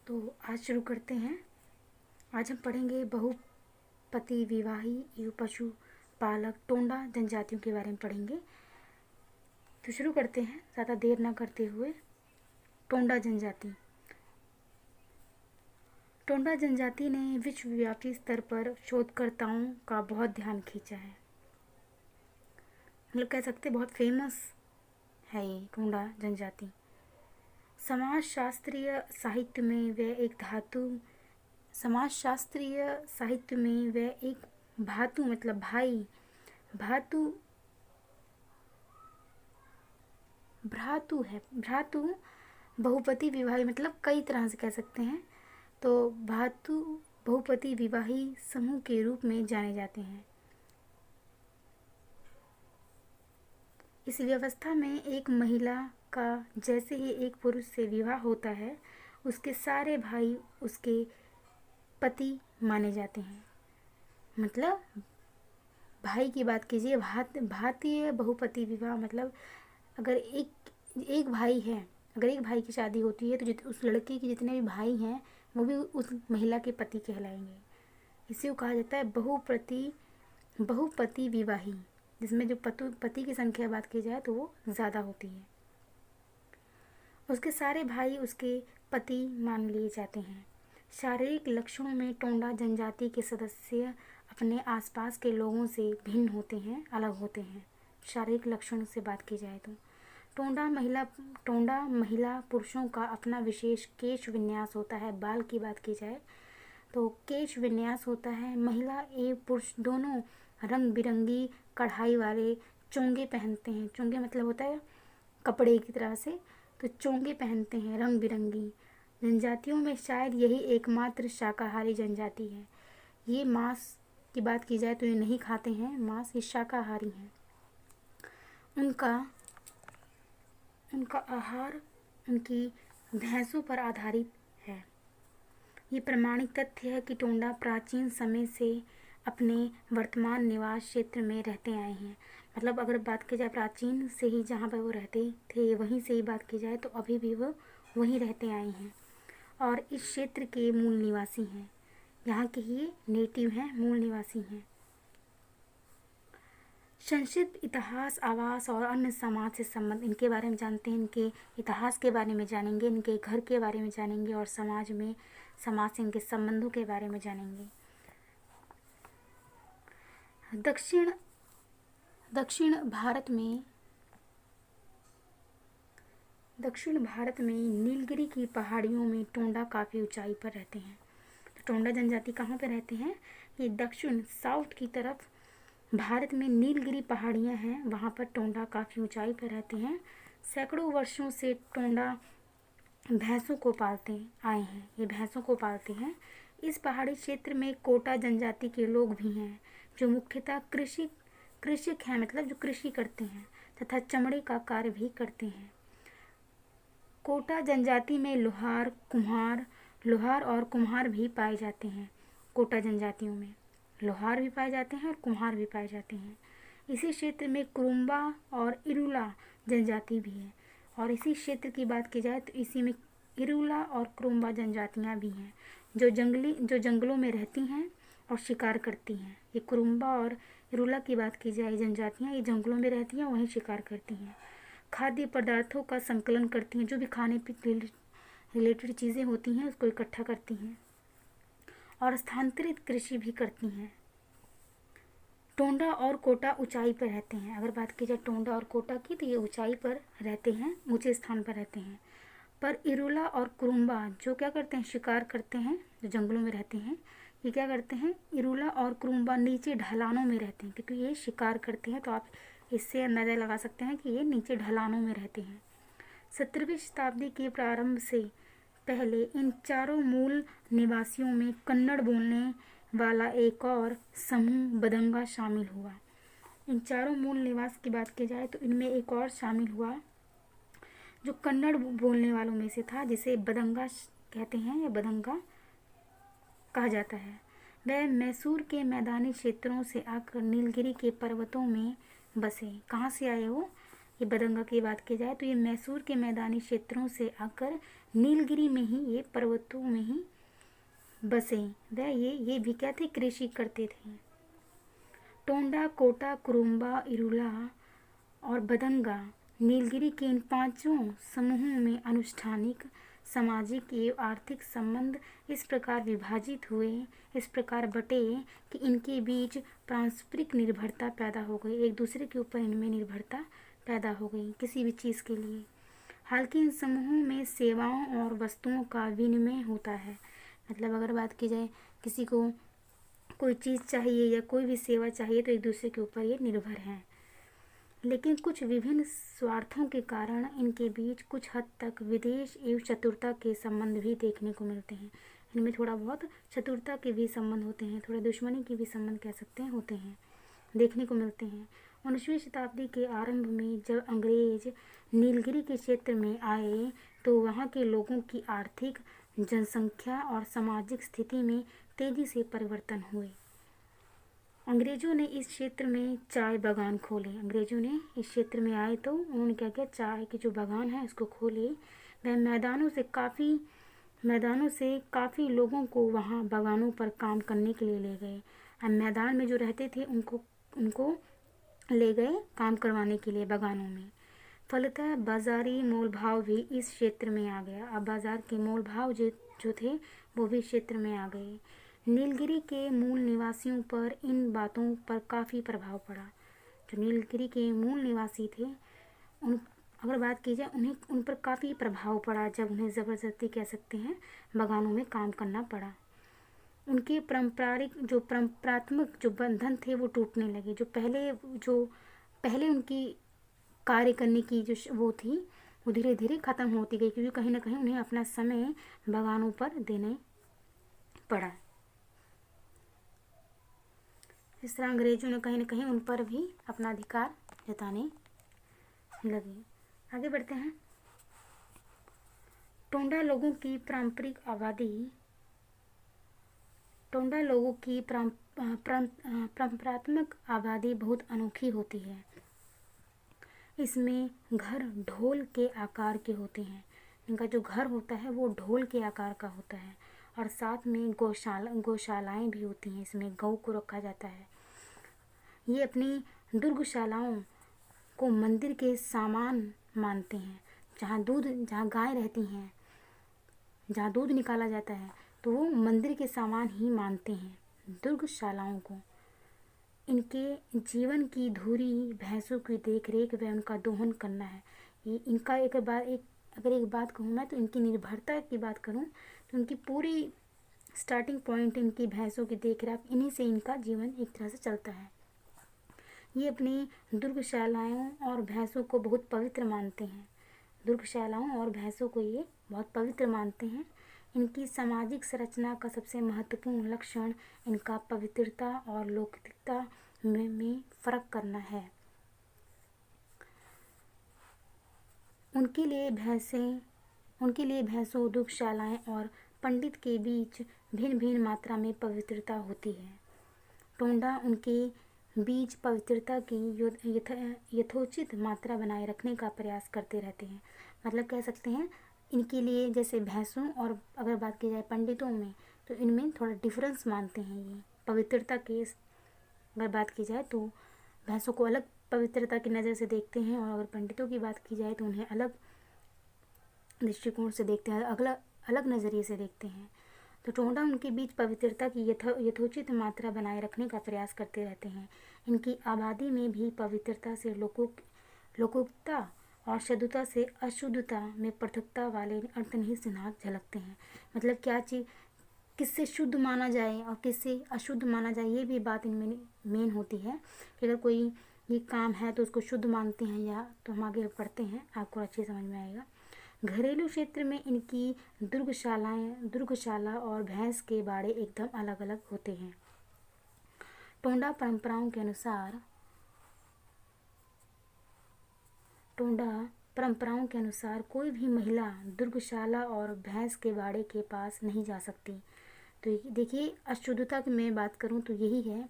तो आज शुरू करते हैं। आज हम पढ़ेंगे बहुपति विवाही एवं पशु पालक टोंडा जनजातियों के बारे में पढ़ेंगे। तो शुरू करते हैं ज़्यादा देर ना करते हुए। टोंडा जनजाति। टोंडा जनजाति ने विश्वव्यापी स्तर पर शोधकर्ताओं का बहुत ध्यान खींचा है। मतलब कह सकते बहुत फेमस है ये टोंडा जनजाति। समाजशास्त्रीय साहित्य में वह एक भातु मतलब भाई भ्रातु है। भ्रातु बहुपति विवाही मतलब कई तरह से कह सकते हैं। तो भातु बहुपति विवाही समूह के रूप में जाने जाते हैं। इस व्यवस्था में एक महिला का जैसे ही एक पुरुष से विवाह होता है, उसके सारे भाई उसके पति माने जाते हैं। मतलब भाई की बात कीजिए, भारतीय बहुपति विवाह मतलब अगर एक भाई है, अगर एक भाई की शादी होती है तो उस लड़के के जितने भी भाई हैं वो भी उस महिला के पति कहलाएंगे। इसी को कहा जाता है बहुपति विवाही, जिसमें जो पति की संख्या बात की जाए तो वो ज़्यादा होती है। उसके सारे भाई उसके पति मान लिए जाते हैं। शारीरिक लक्षणों में टोंडा जनजाति के सदस्य अपने आसपास के लोगों से भिन्न होते हैं, अलग होते हैं। शारीरिक लक्षणों से बात की जाए तो टोंडा महिला पुरुषों का अपना विशेष केश विन्यास होता है। बाल की बात की जाए तो केश विन्यास होता है। महिला एवं पुरुष दोनों रंग बिरंगी कढ़ाई वाले चोंगे पहनते हैं। चोंगे मतलब होता है कपड़े की तरह से, तो चोंगे पहनते हैं रंग बिरंगी। जनजातियों में शायद यही एकमात्र शाकाहारी जनजाति है। ये मांस की बात की जाए तो ये नहीं खाते हैं मांस, ये शाकाहारी हैं। उनका आहार उनकी भैंसों पर आधारित है। ये प्रमाणिक तथ्य है कि टोंडा प्राचीन समय से अपने वर्तमान निवास क्षेत्र में रहते आए हैं। मतलब अगर बात की जाए प्राचीन से ही जहाँ पर वो रहते थे वहीं से ही बात की जाए तो अभी भी वो वहीं रहते आए हैं और इस क्षेत्र के मूल निवासी हैं। यहाँ के ही नेटिव हैं, मूल निवासी हैं। संक्षिप्त इतिहास, आवास और अन्य समाज से संबंध इनके बारे में जानते हैं। इनके इतिहास के बारे में जानेंगे, इनके घर के बारे में जानेंगे और समाज से इनके संबंधों के बारे में जानेंगे। दक्षिण भारत में नीलगिरी की पहाड़ियों में टोंडा काफ़ी ऊंचाई पर रहते हैं। तो टोंडा जनजाति कहाँ पर रहते हैं? ये दक्षिण साउथ की तरफ भारत में नीलगिरी पहाड़ियाँ हैं, वहाँ पर टोंडा काफ़ी ऊंचाई पर रहते हैं। सैकड़ों वर्षों से टोंडा भैंसों को पालते आए हैं। ये भैंसों को पालते हैं। इस पहाड़ी क्षेत्र में कोटा जनजाति के लोग भी हैं जो मुख्यतः कृषक हैं, मतलब जो कृषि करते हैं तथा चमड़े का कार्य भी करते हैं। कोटा जनजाति में लोहार और कुम्हार भी पाए जाते हैं। कोटा जनजातियों में लोहार भी पाए जाते हैं और कुम्हार भी पाए जाते हैं। इसी क्षेत्र में कुरुम्बा और इरुला जनजाति भी है। और इसी क्षेत्र की बात की जाए तो इसी में इरुला और कुरुम्बा जनजातियाँ भी हैं जो जंगलों में रहती हैं और शिकार करती हैं। ये कुरुम्बा और इरुला की बात की जाए जनजातियाँ, ये जंगलों में रहती हैं, वहीं शिकार करती हैं। खाद्य पदार्थों का संकलन करती हैं, जो भी खाने पीने रिलेटेड चीज़ें होती हैं उसको इकट्ठा करती हैं और स्थानांतरित कृषि भी करती हैं। टोंडा और कोटा ऊंचाई पर रहते हैं। अगर बात की जाए टोंडा और कोटा की तो ये ऊंचाई पर रहते हैं, ऊंचे स्थान पर रहते हैं। पर इरुला और कुरुम्बा जो क्या करते हैं, शिकार करते हैं, जो जंगलों में रहते हैं, ये क्या करते हैं, इरुला और कुरुम्बा नीचे ढलानों में रहते हैं क्योंकि ये शिकार करते हैं। तो आप इससे अंदाज़ा लगा सकते हैं कि ये नीचे ढलानों में रहते हैं। 17वीं शताब्दी के प्रारंभ से पहले इन चारों मूल निवासियों में कन्नड़ बोलने वाला एक और समूह बदंगा शामिल हुआ। इन चारों मूल निवास की बात की जाए तो इनमें एक और शामिल हुआ जो कन्नड़ बोलने वालों में से था, जिसे बदंगा कहते हैं या बदंगा कहा जाता है। वह मैसूर के मैदानी क्षेत्रों से आकर नीलगिरी के पर्वतों में बसे। कहाँ से आए वो? ये बदंगा की बात की जाए तो ये मैसूर के मैदानी क्षेत्रों से आकर नीलगिरी में ही, ये पर्वतों में ही बसे। वह ये भी क्या थे, कृषि करते थे। टोंडा, कोटा, कुरुम्बा, इरुला और बदंगा नीलगिरी के इन पांचों समूहों में अनुष्ठानिक, सामाजिक एवं आर्थिक संबंध इस प्रकार विभाजित हुए, इस प्रकार बटे कि इनके बीच पारस्परिक निर्भरता पैदा हो गई, एक दूसरे के ऊपर इनमें निर्भरता पैदा हो गई किसी भी चीज़ के लिए। हालांकि इन समूहों में सेवाओं और वस्तुओं का विनिमय होता है। मतलब अगर बात की जाए, किसी को कोई चीज़ चाहिए या कोई भी सेवा चाहिए तो एक दूसरे के ऊपर ये निर्भर हैं। लेकिन कुछ विभिन्न स्वार्थों के कारण इनके बीच कुछ हद तक विदेश एवं चतुरता के संबंध भी देखने को मिलते हैं। इनमें थोड़ा बहुत चतुरता के भी संबंध होते हैं, थोड़ा दुश्मनी के भी संबंध कह सकते हैं, होते हैं, देखने को मिलते हैं। 19वीं शताब्दी के आरंभ में जब अंग्रेज नीलगिरी के क्षेत्र में आए तो वहाँ के लोगों की आर्थिक, जनसंख्या और सामाजिक स्थिति में तेजी से परिवर्तन हुए। अंग्रेजों ने इस क्षेत्र में चाय बागान खोले। अंग्रेजों ने इस क्षेत्र में आए तो उन्होंने क्या किया, चाय के जो बागान है उसको खोले। वह मैदानों से काफ़ी लोगों को वहाँ बागानों पर काम करने के लिए ले गए। अब मैदान में जो रहते थे उनको ले गए काम करवाने के लिए बागानों में। फलतः बाजारी मोल भाव भी इस क्षेत्र में आ गया। अब बाजार के मोल भाव जो थे वो भी क्षेत्र में आ गए। नीलगिरी के मूल निवासियों पर इन बातों पर काफ़ी प्रभाव पड़ा। जो नीलगिरी के मूल निवासी थे अगर बात की जाए उन पर काफ़ी प्रभाव पड़ा, जब उन्हें ज़बरदस्ती कह सकते हैं बागानों में काम करना पड़ा। उनके परंपरात्मक जो बंधन थे वो टूटने लगे। जो पहले उनकी कार्य करने की जो वो थी वो धीरे धीरे ख़त्म होती गई, क्योंकि कहीं ना कहीं उन्हें अपना समय बागानों पर देने पड़ा। इस तरह अंग्रेजों ने कहीं ना कहीं उन पर भी अपना अधिकार जताने लगे। आगे बढ़ते हैं। टोंडा लोगों की पारंपरिक आबादी, टोंडा लोगों की परंपरात्मक आबादी बहुत अनोखी होती है। इसमें घर ढोल के आकार के होते हैं। इनका जो घर होता है वो ढोल के आकार का होता है और साथ में गौशालाएं भी होती हैं। इसमें गौ को रखा जाता है। ये अपनी दुर्गशालाओं को मंदिर के सामान मानते हैं। जहाँ गाय रहती हैं, जहाँ दूध निकाला जाता है तो वो मंदिर के सामान ही मानते हैं दुर्गशालाओं को। इनके जीवन की धुरी भैंसों की देखरेख व उनका दोहन करना है। ये इनका अगर एक बात कहूँ मैं तो इनकी निर्भरता की बात करूँ तो उनकी पूरी स्टार्टिंग पॉइंट इनकी भैंसों की देखरेख, इन्हीं से इनका जीवन एक तरह से चलता है। ये अपनी दुर्गशालाओं और भैंसों को बहुत पवित्र मानते हैं। दुर्गशालाओं और भैंसों को ये बहुत पवित्र मानते हैं। इनकी सामाजिक संरचना का सबसे महत्वपूर्ण लक्षण इनका पवित्रता और लौकिकता में फर्क करना है। उनके लिए भैंसों, दुग्धशालाएं और पंडित के बीच भिन्न भिन्न मात्रा में पवित्रता होती है। टोंडा उनके बीच पवित्रता की यथोचित मात्रा बनाए रखने का प्रयास करते रहते हैं। मतलब कह सकते हैं इनके लिए, जैसे भैंसों और अगर बात की जाए पंडितों में, तो इनमें थोड़ा डिफरेंस मानते हैं। ये पवित्रता के अगर बात की जाए तो भैंसों को अलग पवित्रता की नज़र से देखते हैं और अगर पंडितों की बात की जाए तो उन्हें अलग दृष्टिकोण से देखते हैं, अलग नज़रिए से देखते हैं। तो टोंडा उनके बीच पवित्रता की यथोचित मात्रा बनाए रखने का प्रयास करते रहते हैं। इनकी आबादी में भी पवित्रता से लौकिकता और शुद्धता से अशुद्धता में पृथकता वाले अंतर्निहित सिद्धांत झलकते हैं। मतलब क्या चीज़ किससे शुद्ध माना जाए और किससे अशुद्ध माना जाए, ये भी बात इनमें मेन होती है कि अगर कोई ये काम है तो उसको शुद्ध मानते हैं या, तो हम आगे पढ़ते हैं आपको अच्छे समझ में आएगा। घरेलू क्षेत्र में इनकी दुर्गशाला और भैंस के बाड़े एकदम अलग अलग होते हैं। टोंडा परंपराओं के अनुसार कोई भी महिला दुर्गशाला और भैंस के बाड़े के पास नहीं जा सकती। तो देखिए, अशुद्धता की मैं बात करूं तो यही है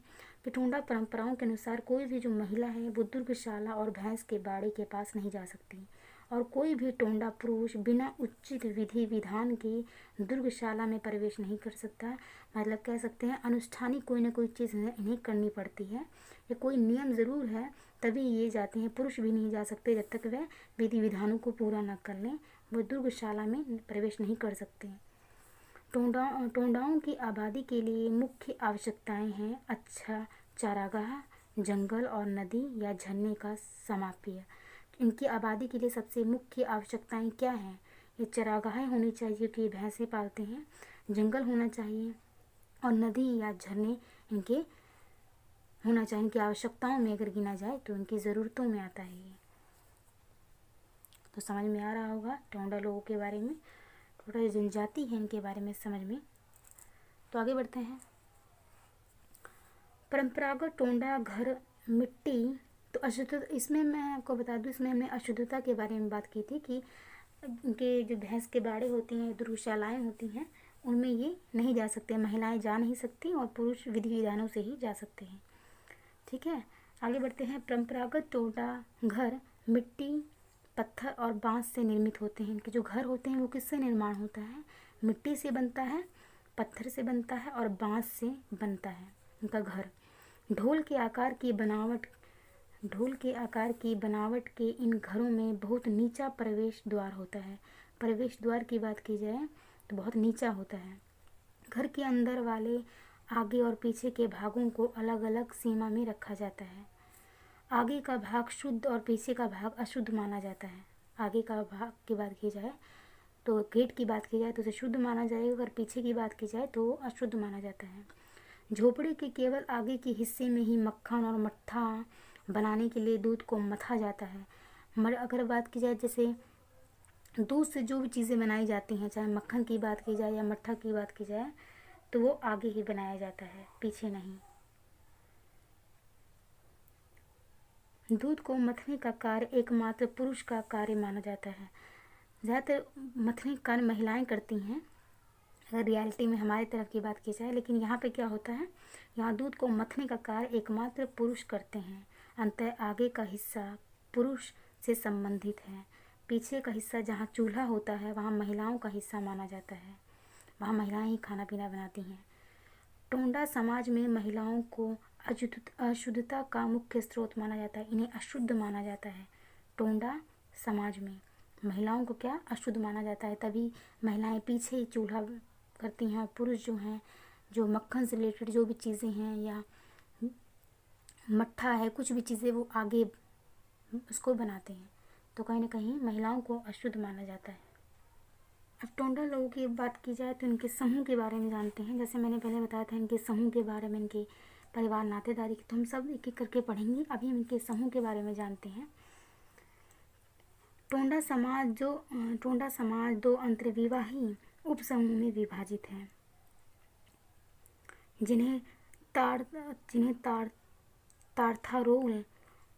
कि टोंडा परंपराओं के अनुसार कोई भी जो महिला है वो दुर्गशाला और भैंस के बाड़े के पास नहीं जा सकती। और कोई भी टोंडा पुरुष बिना उचित विधि विधान के दुर्गशाला में प्रवेश नहीं कर सकता। मतलब कह सकते हैं अनुष्ठानिक कोई ना कोई चीज़ इन्हें करनी पड़ती है, या कोई नियम ज़रूर है तभी ये जाते हैं। पुरुष भी नहीं जा सकते जब तक वह विधि विधानों को पूरा न कर लें, वो दुर्गशाला में प्रवेश नहीं कर सकते। टोंडाओं की आबादी के लिए मुख्य आवश्यकताएं हैं अच्छा चारागाह, जंगल और नदी या झरने का समाप्य। इनकी आबादी के लिए सबसे मुख्य आवश्यकताएं क्या हैं? ये चरागाहें होनी चाहिए क्योंकि ये भैंसें पालते हैं, जंगल होना चाहिए और नदी या झरने इनके होना चाहिए। इनकी आवश्यकताओं में अगर गिना जाए तो इनकी ज़रूरतों में आता है ये। तो समझ में आ रहा होगा टोंडा लोगों के बारे में, थोड़ा जनजाति है इनके बारे में समझ में। तो आगे बढ़ते हैं। परंपरागत टोंडा घर मिट्टी, तो अशुद्धता, इसमें मैं आपको बता दूं, इसमें हमने अशुद्धता के बारे में बात की थी कि इनके जो भैंस के बाड़े होती हैं, दुर्गशालाएँ होती हैं, उनमें ये नहीं जा सकते, महिलाएं जा नहीं सकती और पुरुष विधि विधानों से ही जा सकते हैं। ठीक है, आगे बढ़ते हैं। परंपरागत टोंडा घर मिट्टी, पत्थर और बांस से निर्मित होते हैं। इनके जो घर होते हैं वो किससे निर्माण होता है? मिट्टी से बनता है, पत्थर से बनता है और बांस से बनता है इनका घर। ढोल के आकार की बनावट के इन घरों में बहुत नीचा प्रवेश द्वार होता है। प्रवेश द्वार की बात की जाए तो बहुत नीचा होता है। घर के अंदर वाले आगे और पीछे के भागों को अलग अलग सीमा में रखा जाता है। आगे का भाग शुद्ध और पीछे का भाग अशुद्ध माना जाता है। आगे का भाग की बात की जाए तो गेट की बात की जाए तो उसे शुद्ध माना जाएगा, अगर पीछे की बात की जाए तो अशुद्ध माना जाता है। झोपड़ी के केवल आगे के हिस्से में ही मक्खन और मट्ठा बनाने के लिए दूध को मथा जाता है। अगर बात की जाए जैसे दूध से जो भी चीज़ें बनाई जाती हैं, चाहे मक्खन की बात की जाए या मट्ठा की बात की जाए, तो वो आगे ही बनाया जाता है, पीछे नहीं। दूध को मथने का कार्य एकमात्र पुरुष का कार्य माना जाता है। ज़्यादातर मथने का कार्य महिलाएं करती हैं अगर रियलिटी में हमारी तरफ की बात की जाए, लेकिन यहाँ पे क्या होता है, यहाँ दूध को मथने का कार्य एकमात्र पुरुष करते हैं। अंततः आगे का हिस्सा पुरुष से संबंधित है, पीछे का हिस्सा जहाँ चूल्हा होता है वहाँ महिलाओं का हिस्सा माना जाता है, वहाँ महिलाएं ही खाना पीना बनाती हैं। टोंडा समाज में महिलाओं को अशुद्धता का मुख्य स्रोत माना जाता है, इन्हें अशुद्ध माना जाता है। टोंडा समाज में महिलाओं को क्या अशुद्ध माना जाता है, तभी महिलाएं पीछे ही चूल्हा करती हैं और पुरुष जो हैं, जो मक्खन से रिलेटेड जो भी चीज़ें हैं या मट्ठा है, कुछ भी चीज़ें वो आगे उसको बनाते हैं। तो कहीं ना कहीं महिलाओं को अशुद्ध माना जाता है। अब टोंडा लोगों की बात की जाए तो इनके समूह के बारे में जानते हैं। जैसे मैंने पहले बताया था इनके समूह के बारे में, इनके परिवार नातेदारी की, तो हम सब एक एक करके पढ़ेंगे। अभी हम इनके समूह के बारे में जानते हैं। टोंडा समाज दो अंतर्विवाही उप समूह में विभाजित है, जिन्हें तार्थारोल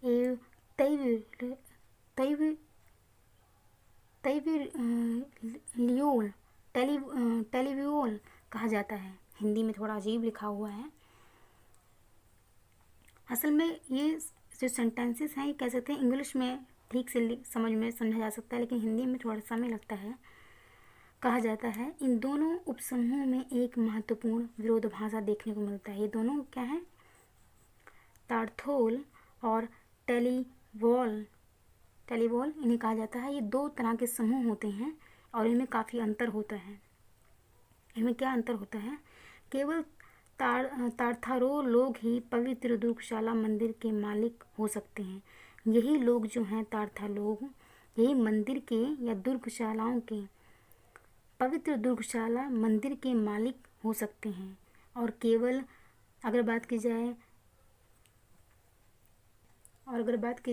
एवं टेलीवियोल कहा जाता है। हिंदी में थोड़ा अजीब लिखा हुआ है। असल में ये जो सेंटेंसेस हैं ये कह सकते हैं इंग्लिश में ठीक से समझा जा सकता है, लेकिन हिंदी में थोड़ा समय लगता है। कहा जाता है इन दोनों उपसमूहों में एक महत्वपूर्ण विरोधाभास देखने को मिलता है। ये दोनों क्या है? तार्थोल और टेलीवोल इन्हें कहा जाता है। ये दो तरह के समूह होते हैं और इनमें काफ़ी अंतर होता है। इनमें क्या अंतर होता है? केवल तार्थारोल लोग ही पवित्र दुर्गशाला मंदिर के मालिक हो सकते हैं। यही लोग जो हैं तार्था लोग, यही मंदिर के या दुर्गशालाओं के, पवित्र दुर्गशाला मंदिर के मालिक हो सकते हैं। और केवल अगर बात की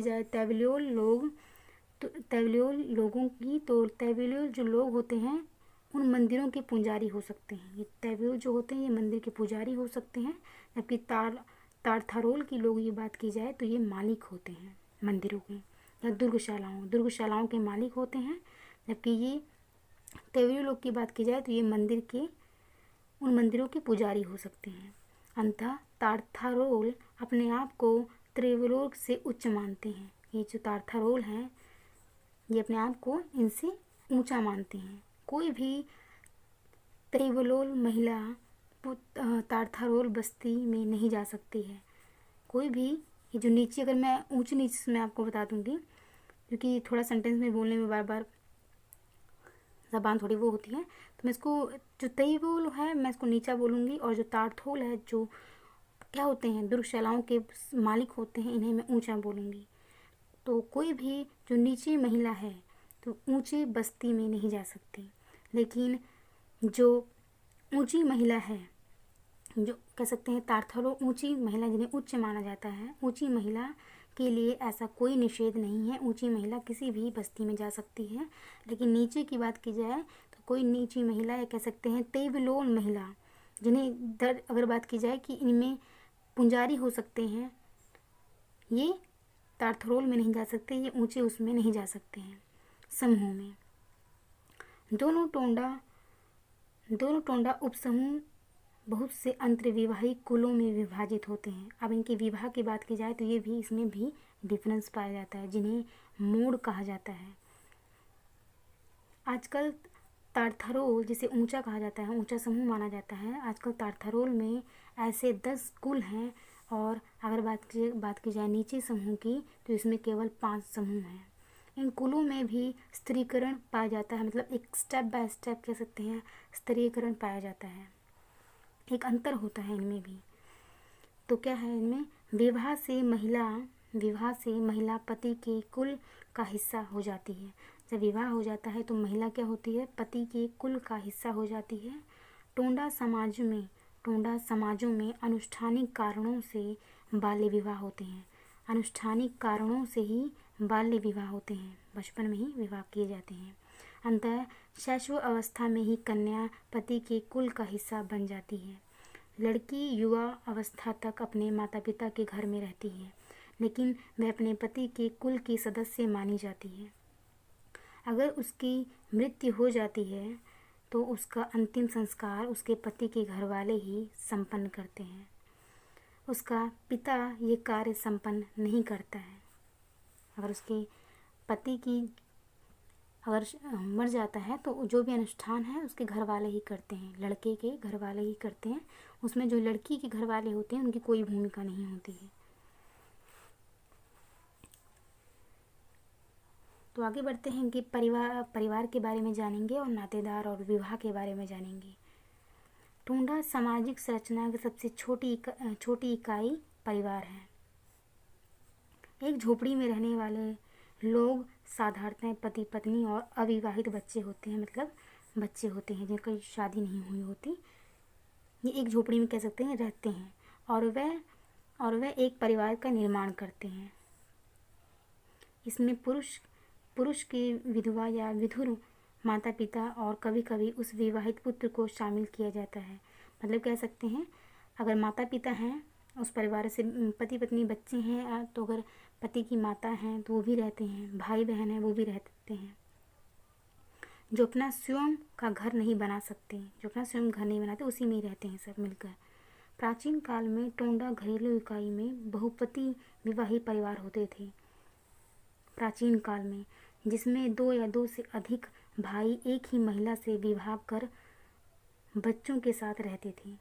जाए तैवलियोल लोग, तो तैवलियोल लोगों की, तो तैवलियोल जो लोग होते हैं उन मंदिरों के पुजारी हो सकते हैं। ये तैवलियोल जो होते हैं ये मंदिर के पुजारी हो सकते हैं, जबकि तार्थारोल की लोग ये बात की जाए तो ये मालिक होते हैं मंदिरों के या दुर्गशालाओं के मालिक होते हैं। जबकि ये तैवलियोल लोग की बात की जाए तो ये उन मंदिरों के पुजारी हो सकते हैं। अंततः तार्थारोल अपने आप को तैवलियोल से उच्च मानते हैं। ये जो तार्थारोल हैं ये अपने आप को इनसे ऊंचा मानते हैं। कोई भी त्रिवलोल महिला तारथारोल बस्ती में नहीं जा सकती है। कोई भी ये जो नीचे, अगर मैं ऊंच नीच मैं आपको बता दूंगी, क्योंकि थोड़ा सेंटेंस में बोलने में बार बार ज़बान थोड़ी वो होती है, तो मैं इसको जो त्रिवोल है मैं इसको नीचा बोलूँगी, और जो तारथोल है जो क्या होते हैं दुर्गशालाओं के मालिक होते हैं, इन्हें मैं ऊंचा बोलूँगी। तो कोई भी जो नीची महिला है तो ऊंची बस्ती में नहीं जा सकती, लेकिन जो ऊंची महिला है, जो कह सकते हैं तारथलो ऊंची महिला जिन्हें उच्च माना जाता है, ऊंची महिला के लिए ऐसा कोई निषेध नहीं है। ऊंची महिला किसी भी बस्ती में जा सकती है। लेकिन नीचे की बात की जाए तो कोई नीची महिला, या कह सकते हैं तेवलोल महिला, जिन्हें दर अगर बात की जाए कि इनमें पुंजारी हो सकते हैं, ये तारथरोल में नहीं जा सकते, ये ऊंचे उसमें नहीं जा सकते हैं समूह में। दोनों टोंडा उपसमूह बहुत से अंतर्विवाहिक कुलों में विभाजित होते हैं। अब इनके विवाह की बात की जाए तो ये भी, इसमें भी डिफरेंस पाया जाता है, जिन्हें मोड़ कहा जाता है। आजकल तारथरोल जिसे ऊंचा कहा जाता है, ऊंचा समूह माना जाता है, आजकल तारथरोल में ऐसे 10 कुल हैं, और अगर बात की जाए नीचे समूह की तो इसमें केवल 5 समूह हैं। इन कुलों में भी स्त्रीकरण पाया जाता है, मतलब एक स्टेप बाय स्टेप कह सकते हैं स्त्रीकरण पाया जाता है, एक अंतर होता है इनमें भी। तो क्या है इनमें, विवाह से महिला पति के कुल का हिस्सा हो जाती है। जब विवाह हो जाता है तो महिला क्या होती है, पति के कुल का हिस्सा हो जाती है। टोंडा समाजों में अनुष्ठानिक कारणों से बाल्य विवाह होते हैं। अनुष्ठानिक कारणों से ही बाल्य विवाह होते हैं, बचपन में ही विवाह किए जाते हैं। अंततः शैशव अवस्था में ही कन्या पति के कुल का हिस्सा बन जाती है। लड़की युवा अवस्था तक अपने माता पिता के घर में रहती है, लेकिन वह अपने पति के कुल की सदस्य मानी जाती है। अगर उसकी मृत्यु हो जाती है तो उसका अंतिम संस्कार उसके पति के घर वाले ही संपन्न करते हैं। उसका पिता ये कार्य संपन्न नहीं करता है। अगर उसके पति की अगर मर जाता है तो जो भी अनुष्ठान है उसके घर वाले ही करते हैं, लड़के के घर वाले ही करते हैं। उसमें जो लड़की के घर वाले होते हैं उनकी कोई भूमिका नहीं होती है। तो आगे बढ़ते हैं कि परिवार के बारे में जानेंगे और नातेदार और विवाह के बारे में जानेंगे। टोंडा सामाजिक संरचना की सबसे छोटी इकाई परिवार है। एक झोपड़ी में रहने वाले लोग साधारणतः पति पत्नी और अविवाहित बच्चे होते हैं, मतलब बच्चे होते हैं जिनकी शादी नहीं हुई होती। ये एक झोपड़ी में कह सकते हैं रहते हैं, और वह एक परिवार का निर्माण करते हैं। इसमें पुरुष के विधवा या विधुर माता पिता और कभी कभी उस विवाहित पुत्र को शामिल किया जाता है। मतलब कह सकते हैं अगर माता पिता हैं उस परिवार से, पति पत्नी बच्चे हैं, तो अगर पति की माता हैं तो वो भी रहते हैं, भाई बहन हैं वो भी रहते हैं। जो अपना स्वयं का घर नहीं बना सकते, जो अपना स्वयं घर नहीं बनाते, उसी में ही रहते हैं सब मिलकर। प्राचीन काल में टोंडा घरेलू इकाई में बहुपति विवाही परिवार होते थे। प्राचीन काल में जिसमें 2 या 2 से अधिक भाई एक ही महिला से विवाह कर बच्चों के साथ रहते थे।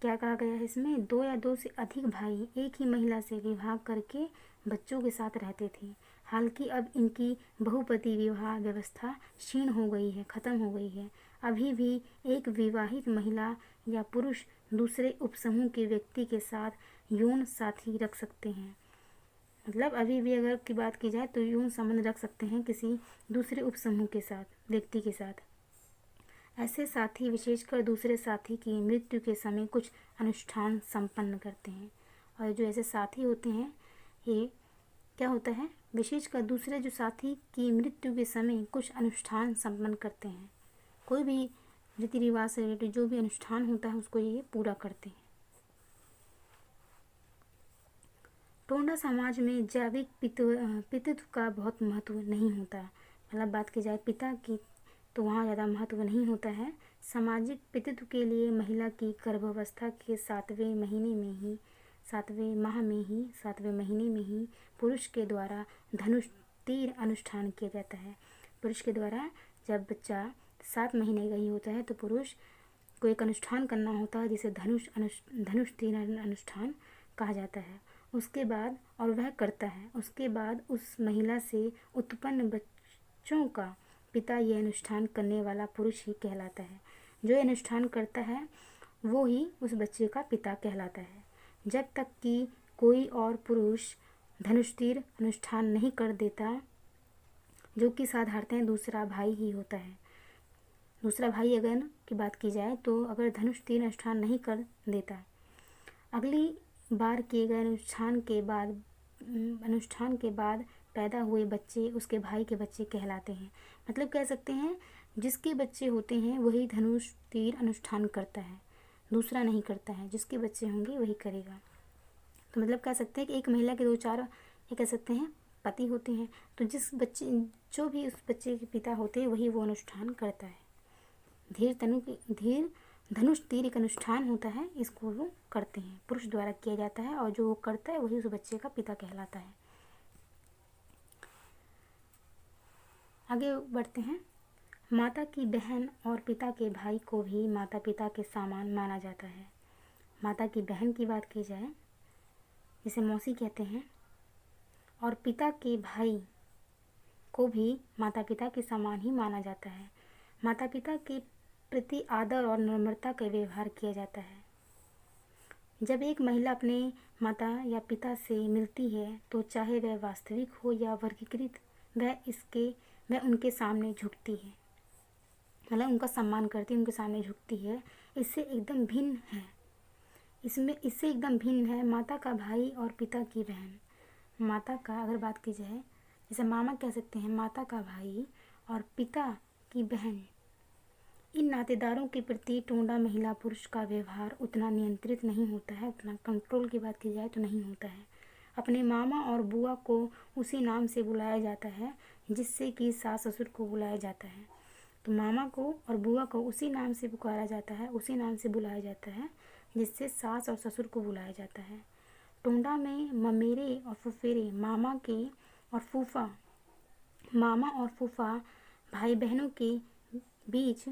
क्या कहा गया है इसमें, 2 या 2 से अधिक भाई एक ही महिला से विवाह करके बच्चों के साथ रहते थे। हालांकि अब इनकी बहुपति विवाह व्यवस्था क्षीण हो गई है, खत्म हो गई है। अभी भी एक विवाहित महिला या पुरुष दूसरे उपसमूह के व्यक्ति के साथ यौन साथी रख सकते हैं। मतलब अभी भी अगर की बात की जाए तो यौन संबंध रख सकते हैं किसी दूसरे उपसमूह के साथ, व्यक्ति के साथ। ऐसे साथी विशेषकर दूसरे साथी की मृत्यु के समय कुछ अनुष्ठान संपन्न करते हैं। और जो ऐसे साथी होते हैं ये क्या होता है, विशेषकर दूसरे जो साथी की मृत्यु के समय कुछ अनुष्ठान संपन्न करते हैं। कोई भी रीति रिवाज से रिलेटेड जो भी अनुष्ठान होता है उसको ये पूरा करते हैं। टोंडा समाज में जैविक पितृत्व का बहुत महत्व नहीं होता। मतलब बात की जाए पिता की तो वहाँ ज़्यादा महत्व नहीं होता है। सामाजिक पितृत्व के लिए महिला की गर्भावस्था के 7वें महीने में ही पुरुष के द्वारा धनुष तीर अनुष्ठान किया जाता है। पुरुष के द्वारा जब बच्चा 7 महीने का ही होता है तो पुरुष को एक अनुष्ठान करना होता है जिसे धनुष तीर अनुष्ठान कहा जाता है। उसके बाद और वह करता है, उसके बाद उस महिला से उत्पन्न बच्चों का पिता ये अनुष्ठान करने वाला पुरुष ही कहलाता है। जो अनुष्ठान करता है वो ही उस बच्चे का पिता कहलाता है। जब तक कि कोई और पुरुष धनुष तीर अनुष्ठान नहीं कर देता, जो कि साधारणतः दूसरा भाई ही होता है। दूसरा भाई अगर की बात की जाए तो अगर धनुष तीर अनुष्ठान नहीं कर देता, अगली बार किए गए अनुष्ठान के बाद पैदा हुए बच्चे उसके भाई के बच्चे कहलाते हैं। मतलब कह सकते हैं जिसके बच्चे होते हैं वही धनुष तीर अनुष्ठान करता है, दूसरा नहीं करता है। जिसके बच्चे होंगे वही करेगा। तो मतलब कह सकते हैं कि एक महिला के 2-4 ये कह सकते हैं पति होते हैं, तो जो भी उस बच्चे के पिता होते हैं वही वो अनुष्ठान करता है। धनुष तीर एक अनुष्ठान होता है, इसको वो करते हैं, पुरुष द्वारा किया जाता है और जो वो करता है वही उस बच्चे का पिता कहलाता है। आगे बढ़ते हैं। माता की बहन और पिता के भाई को भी माता पिता के समान माना जाता है। माता की बहन की बात की जाए जिसे मौसी कहते हैं, और पिता के भाई को भी माता पिता के समान ही माना जाता है। माता पिता के प्रति आदर और नम्रता का व्यवहार किया जाता है। जब एक महिला अपने माता या पिता से मिलती है तो चाहे वह वास्तविक हो या वर्गीकृत, वह उनके सामने झुकती है, मतलब उनका सम्मान करती है, उनके सामने झुकती है। इससे एकदम भिन्न है माता का भाई और पिता की बहन। माता का अगर बात की जाए, जैसे मामा कह सकते हैं, माता का भाई और पिता की बहन, इन नातेदारों के प्रति टोंडा महिला पुरुष का व्यवहार उतना नियंत्रित नहीं होता है, उतना कंट्रोल की बात की जाए तो नहीं होता है। अपने मामा और बुआ को उसी नाम से बुलाया जाता है जिससे कि सास ससुर को बुलाया जाता है। तो मामा को और बुआ को उसी नाम से पुकारा जाता है, उसी नाम से बुलाया जाता है जिससे सास और ससुर को बुलाया जाता है। टोंडा में ममेरे और फुफेरे, मामा और फूफा भाई बहनों के बीच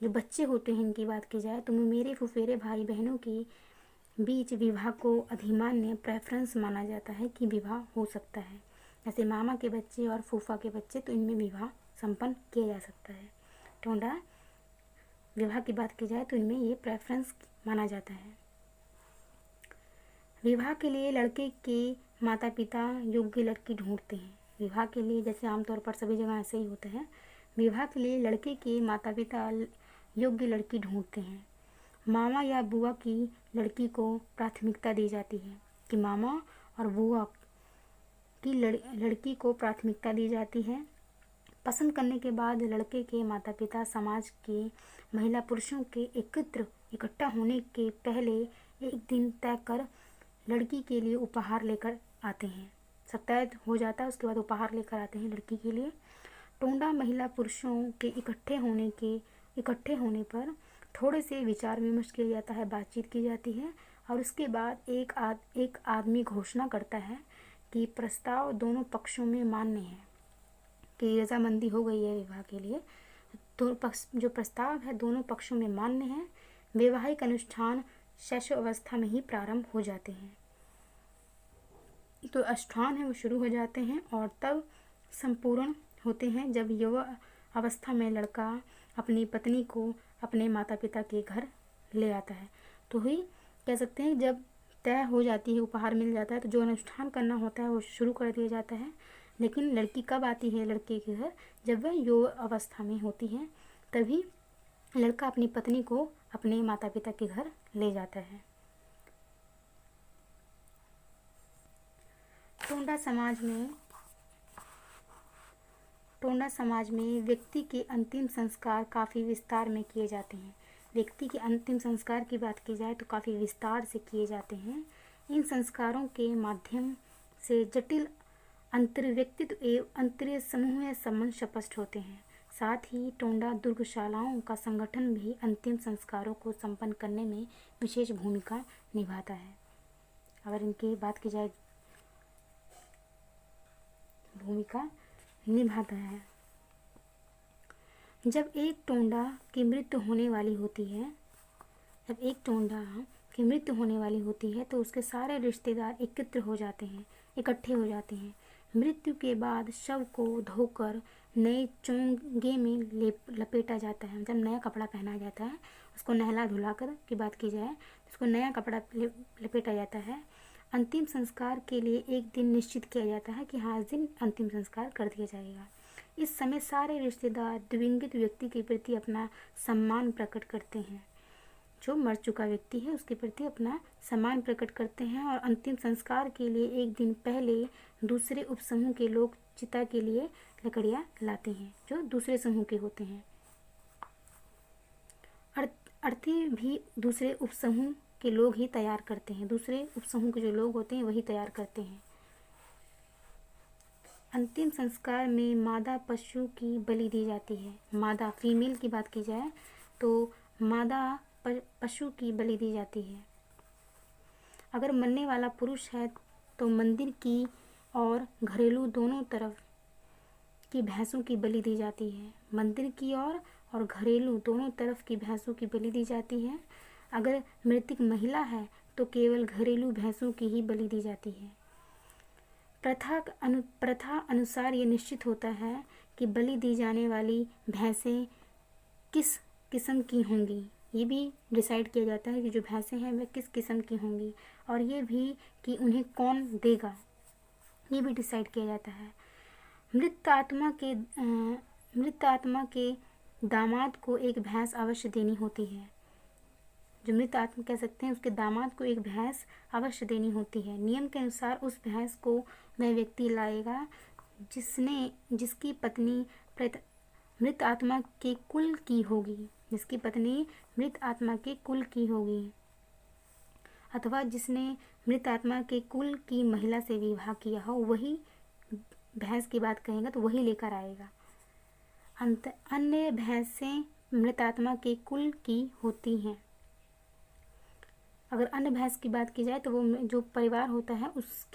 जो बच्चे होते हैं, इनकी बात की जाए तो ममेरे फुफेरे भाई बहनों के बीच विवाह को अधिमान्य प्रेफरेंस माना जाता है कि विवाह हो सकता है। जैसे मामा के बच्चे और फूफा के बच्चे, तो इनमें विवाह संपन्न किया जा सकता है। टोंडा विवाह की बात की जाए तो इनमें ये प्रेफरेंस माना जाता है। विवाह के लिए लड़के के माता पिता योग्य लड़की ढूंढते हैं। विवाह के लिए जैसे आमतौर पर सभी जगह ऐसे ही होता है, विवाह के लिए लड़के के माता पिता योग्य लड़की ढूंढते हैं। मामा या बुआ की लड़की को प्राथमिकता दी जाती है कि मामा और बुआ की लड़की को प्राथमिकता दी जाती है। पसंद करने के बाद लड़के के माता पिता समाज के महिला पुरुषों के इकट्ठा होने के पहले एक दिन तय कर लड़की के लिए उपहार लेकर आते हैं। सब तय हो जाता है, उसके बाद उपहार लेकर आते हैं लड़की के लिए। टोंडा महिला पुरुषों के इकट्ठे होने पर थोड़े से विचार विमर्श किया जाता है, बातचीत की जाती है और उसके बाद एक आदमी घोषणा करता है कि प्रस्ताव दोनों पक्षों में मान्य है, कि रजामंदी हो गई है विवाह के लिए। तो जो प्रस्ताव है दोनों पक्षों में मान्य है। वैवाहिक अनुष्ठान शैशव अवस्था में ही प्रारंभ हो जाते हैं। तो अनुष्ठान है वो शुरू हो जाते हैं और तब संपूर्ण होते हैं जब युवा अवस्था में लड़का अपनी पत्नी को अपने माता पिता के घर ले आता है। तो ही कह सकते हैं जब तय हो जाती है, उपहार मिल जाता है, तो जो अनुष्ठान करना होता है वो शुरू कर दिया जाता है। लेकिन लड़की कब आती है लड़के के घर? जब वह युवा अवस्था में होती है, तभी लड़का अपनी पत्नी को अपने माता पिता के घर ले जाता है। टोंडा समाज में व्यक्ति के अंतिम संस्कार काफ़ी विस्तार में किए जाते हैं। व्यक्ति के अंतिम संस्कार की बात की जाए तो काफ़ी विस्तार से किए जाते हैं। इन संस्कारों के माध्यम से जटिल अंतर्व्यक्तित्व एवं अंतरीय समूह संबंध स्पष्ट होते हैं। साथ ही टोंडा दुर्गशालाओं का संगठन भी अंतिम संस्कारों को संपन्न करने में विशेष भूमिका निभाता है। अगर इनकी बात की जाए भूमिका, निभाता है। जब एक टोंडा की मृत्यु होने वाली होती है तो उसके सारे रिश्तेदार इकट्ठे हो जाते हैं। मृत्यु के बाद शव को धोकर नए चोंगे में लपेटा जाता है, मतलब नया कपड़ा पहनाया जाता है। उसको नहला धुलाकर की बात की जाए तो उसको नया कपड़ा लपेटा जाता है। अंतिम संस्कार के लिए एक दिन निश्चित किया जाता है कि हाँ, इस दिन अंतिम संस्कार कर दिया जाएगा। इस समय सारे रिश्तेदार दिवंगत व्यक्ति के प्रति अपना सम्मान प्रकट करते हैं। जो मर चुका व्यक्ति है उसके प्रति अपना सम्मान प्रकट करते हैं और अंतिम संस्कार के लिए एक दिन पहले दूसरे उपसमूह के लोग चिता के लिए लकड़ियाँ लाते हैं, जो दूसरे समूह के होते हैं। अर्थी भी दूसरे उपसमूह के लोग ही तैयार करते हैं, दूसरे उपसमूह के जो लोग होते हैं वही तैयार करते हैं। अंतिम संस्कार में मादा पशु की बलि दी जाती है। मादा फीमेल की बात की जाए तो मादा पशु की बलि दी जाती है। अगर मरने वाला पुरुष है तो मंदिर की और घरेलू दोनों तरफ की भैंसों की बलि दी जाती है। मंदिर की और घरेलू दोनों तरफ की भैंसों की बलि दी जाती है। अगर मृतक महिला है तो केवल घरेलू भैंसों की ही बलि दी जाती है। प्रथा अनुसार ये निश्चित होता है कि बलि दी जाने वाली भैंसें किस किस्म की होंगी। ये भी डिसाइड किया जाता है कि जो भैंसें हैं वह किस किस्म की होंगी, और ये भी कि उन्हें कौन देगा, ये भी डिसाइड किया जाता है। मृत आत्मा के दामाद को एक भैंस अवश्य देनी होती है। जो मृत आत्मा कह सकते हैं उसके दामाद को एक भैंस अवश्य देनी होती है। नियम के अनुसार उस भैंस को वह व्यक्ति लाएगा जिसकी पत्नी मृत आत्मा के कुल की होगी, अथवा जिसने मृत आत्मा के कुल की महिला से विवाह किया हो, वही भैंस की बात कहेंगे तो वही लेकर आएगा। अन्य भैंसें मृत आत्मा के कुल की होती हैं। अगर अन्य भैंस की बात की जाए तो वो जो परिवार होता है उस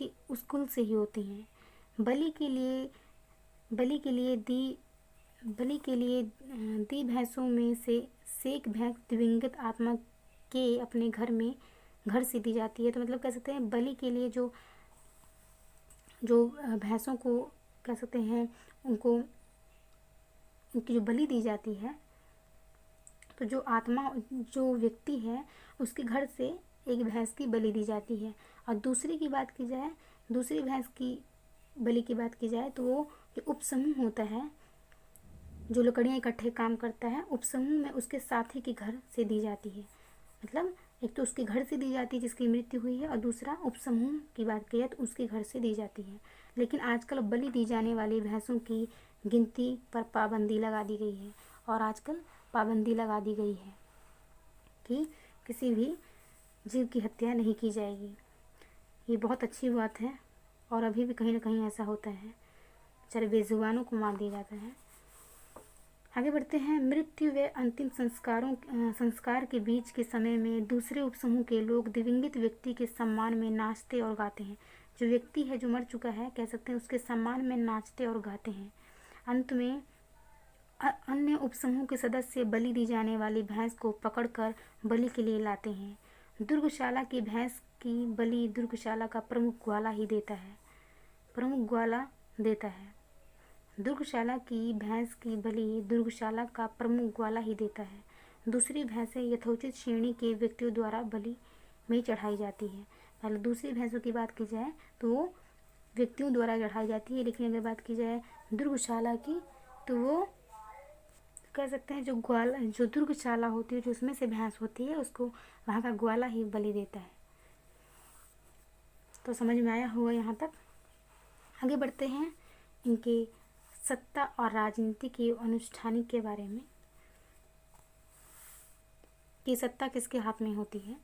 कुल से ही होती हैं। बलि के लिए दी भैंसों में से एक भैंस दिवंगत आत्मा के अपने घर से दी जाती है। तो मतलब कह सकते हैं बलि के लिए जो भैंसों को कह सकते हैं उनकी जो बलि दी जाती है, तो जो व्यक्ति है उसके घर से एक भैंस की बलि दी जाती है। और दूसरी भैंस की बलि की बात की जाए तो वो जो उपसमूह होता है, जो लकड़ियाँ इकट्ठे काम करता है, उपसमूह में उसके साथी के घर से दी जाती है। मतलब एक तो उसके घर से दी जाती है जिसकी मृत्यु हुई है, और दूसरा उपसमूह की बात की जाए तो उसके घर से दी जाती है। लेकिन आजकल बलि दी जाने वाली भैंसों की गिनती पर पाबंदी लगा दी गई है, कि किसी भी जीव की हत्या नहीं की जाएगी। ये बहुत अच्छी बात है, और अभी भी कहीं ना कहीं ऐसा होता है, बेचारे बेजुबानों को मार दिया जाता है। आगे बढ़ते हैं। मृत्यु व अंतिम संस्कार के बीच के समय में दूसरे उपसमूह के लोग दिवंगत व्यक्ति के सम्मान में नाचते और गाते हैं। जो व्यक्ति है जो मर चुका है, कह सकते हैं उसके सम्मान में नाचते और गाते हैं। अंत में अन्य उपसमूह के सदस्य बलि दी जाने वाली भैंस को पकड़कर बलि के लिए लाते हैं। दुर्गशाला की भैंस की बलि दुर्गशाला का प्रमुख ग्वाला देता है। दुर्गशाला की भैंस की बलि दुर्गशाला का प्रमुख ग्वाला ही देता है। दूसरी भैंसें यथोचित श्रेणी के व्यक्तियों द्वारा बलि में चढ़ाई जाती है। पहले दूसरी भैंसों की बात की जाए तो वो व्यक्तियों द्वारा चढ़ाई जाती है, लेकिन अगर बात की जाए दुर्गशाला की तो वो कह सकते हैं जो दुर्गशाला होती है, जो उसमें से भैंस होती है, उसको वहाँ का ग्वाला ही बलि देता है। तो समझ में आया होगा यहाँ तक। आगे बढ़ते हैं इनके सत्ता और राजनीति के अनुष्ठानिक के बारे में, कि सत्ता किसके हाथ में होती है।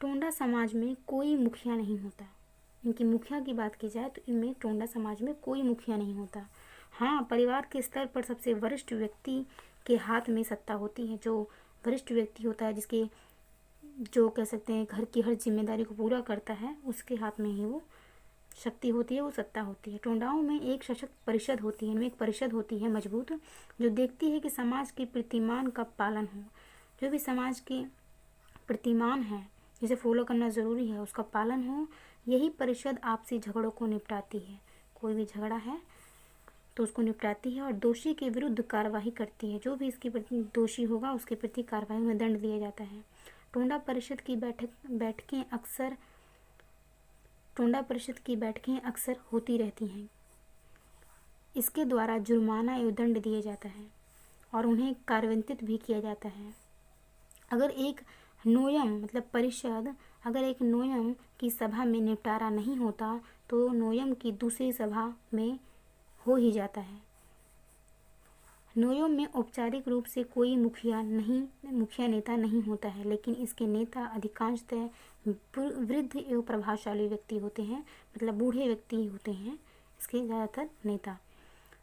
टोंडा समाज में कोई मुखिया नहीं होता। इनकी मुखिया की बात की जाए तो इनमें टोंडा समाज में कोई मुखिया नहीं होता। हाँ, परिवार के स्तर पर सबसे वरिष्ठ व्यक्ति के हाथ में सत्ता होती है। जो वरिष्ठ व्यक्ति होता है, जो कह सकते हैं घर की हर जिम्मेदारी को पूरा करता है, उसके हाथ में ही वो शक्ति होती है, वो सत्ता होती है। टोंडाओं में एक सशक्त परिषद होती है, इनमें एक परिषद होती है मजबूत, जो देखती है कि समाज के प्रतिमान का पालन हो। जो भी समाज के प्रतिमान है जिसे फॉलो करना ज़रूरी है उसका पालन हो। यही परिषद आपसी झगड़ों को निपटाती है। कोई भी झगड़ा है तो उसको निपटाती है और दोषी के विरुद्ध कार्रवाई करती है। जो भी इसके प्रति दोषी होगा उसके प्रति कार्रवाई में दंड दिया जाता है। टोंडा परिषद की बैठकें अक्सर होती रहती हैं। इसके द्वारा जुर्माना एवं दंड दिया जाता है और उन्हें कार्यान्वित भी किया जाता है। अगर एक नोयम की सभा में निपटारा नहीं होता तो नोयम की दूसरी सभा में हो ही जाता है। नोयम में औपचारिक रूप से कोई मुखिया नेता नहीं होता है, लेकिन इसके नेता अधिकांशतः वृद्ध एवं प्रभावशाली व्यक्ति होते हैं, मतलब बूढ़े व्यक्ति होते हैं इसके ज़्यादातर नेता।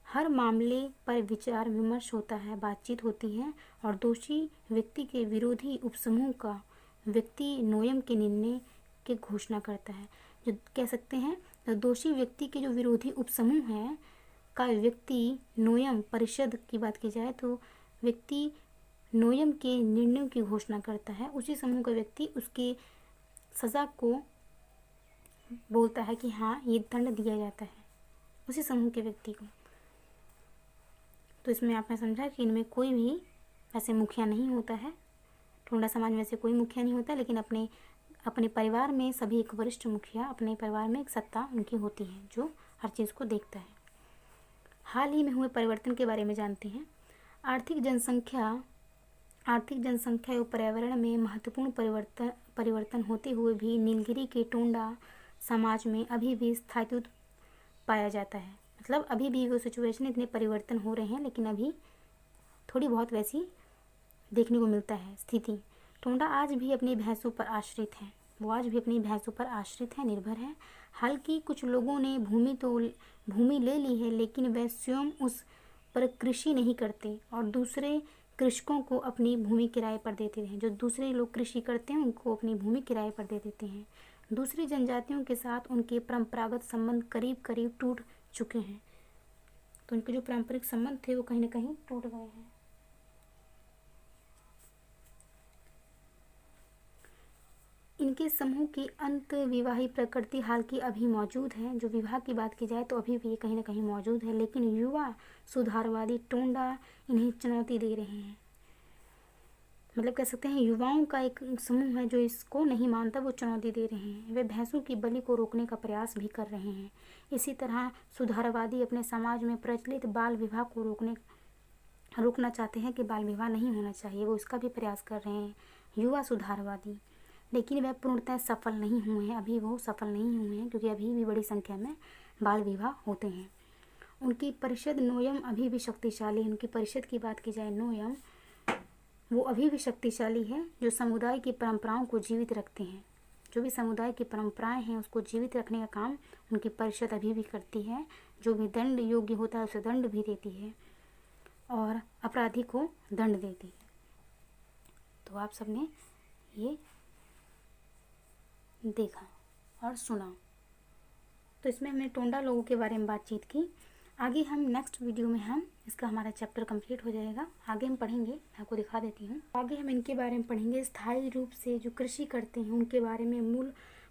हर मामले पर विचार विमर्श होता है, बातचीत होती है और दोषी व्यक्ति के विरोधी उपसमूह का व्यक्ति नोयम के निर्णय की घोषणा करता है। जो कह सकते हैं तो दोषी व्यक्ति के जो विरोधी उपसमूह है का व्यक्ति नोयम परिषद की बात की जाए तो व्यक्ति नोयम के निर्णयों की घोषणा करता है। उसी समूह का व्यक्ति उसके सज़ा को बोलता है कि हाँ ये दंड दिया जाता है उसी समूह के व्यक्ति को। तो इसमें आपने समझा कि इनमें कोई भी ऐसे मुखिया नहीं होता है। टोंडा समाज में से कोई मुखिया नहीं होता, लेकिन अपने परिवार में सभी एक वरिष्ठ मुखिया, अपने परिवार में एक सत्ता उनकी होती है जो हर चीज़ को देखता है। हाल ही में हुए परिवर्तन के बारे में जानते हैं। आर्थिक जनसंख्या एवं पर्यावरण में महत्वपूर्ण परिवर्तन होते हुए भी नीलगिरी के टोंडा समाज में अभी भी स्थायित्व पाया जाता है। मतलब अभी भी वो सिचुएशन इतने परिवर्तन हो रहे हैं, लेकिन अभी थोड़ी बहुत वैसी देखने को मिलता है स्थिति। टोंडा आज भी अपनी भैंसों पर आश्रित है, निर्भर है। हालांकि कुछ लोगों ने भूमि ले ली है, लेकिन वे स्वयं उस पर कृषि नहीं करते और दूसरे कृषकों को अपनी भूमि किराए पर देते हैं। जो दूसरे लोग कृषि करते हैं उनको अपनी भूमि किराए पर दे देते हैं। दूसरी जनजातियों के साथ उनके परंपरागत संबंध करीब करीब टूट चुके हैं। तो उनके जो पारंपरिक संबंध थे वो कहीं ना कहीं टूट गए हैं। इनके समूह की अंतर्विवाही प्रकृति हालांकि अभी मौजूद है। जो विवाह की बात की जाए तो अभी भी कहीं ना कहीं मौजूद है, लेकिन युवा सुधारवादी टोंडा इन्हें चुनौती दे रहे हैं। मतलब कह सकते हैं युवाओं का एक समूह है जो इसको नहीं मानता, वो चुनौती दे रहे हैं। वे भैंसों की बलि को रोकने का प्रयास भी कर रहे हैं। इसी तरह सुधारवादी अपने समाज में प्रचलित बाल विवाह को रोकना चाहते हैं कि बाल विवाह नहीं होना चाहिए, वो इसका भी प्रयास कर रहे हैं युवा सुधारवादी। लेकिन वह पूर्णतः सफल नहीं हुए हैं, अभी वो सफल नहीं हुए हैं, क्योंकि अभी भी बड़ी संख्या में बाल विवाह होते हैं। उनकी परिषद नोयम अभी भी शक्तिशाली है। उनकी परिषद की बात की जाए नोयम, वो अभी भी शक्तिशाली है, जो समुदाय की परंपराओं को जीवित रखते हैं। जो भी समुदाय की परंपराएं हैं उसको जीवित रखने का काम उनकी परिषद अभी भी करती है। जो भी दंड योग्य होता है उसे दंड भी देती है और अपराधी को दंड देती है। तो आप सबने ये देखा और सुना। तो इसमें हमने टोंडा लोगों के बारे में बातचीत की। आगे हम नेक्स्ट वीडियो में इसका हमारा चैप्टर कंप्लीट हो जाएगा। आगे हम पढ़ेंगे, मैं आपको दिखा देती हूँ। आगे हम इनके बारे में पढ़ेंगे, स्थायी रूप से जो कृषि करते हैं उनके बारे में,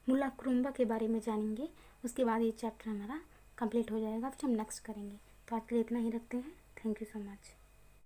मुला कुरुम्बा के बारे में जानेंगे। उसके बाद ये चैप्टर हमारा कंप्लीट हो जाएगा, फिर हम नेक्स्ट करेंगे। तो आज के लिए इतना ही रखते हैं। Thank you so much.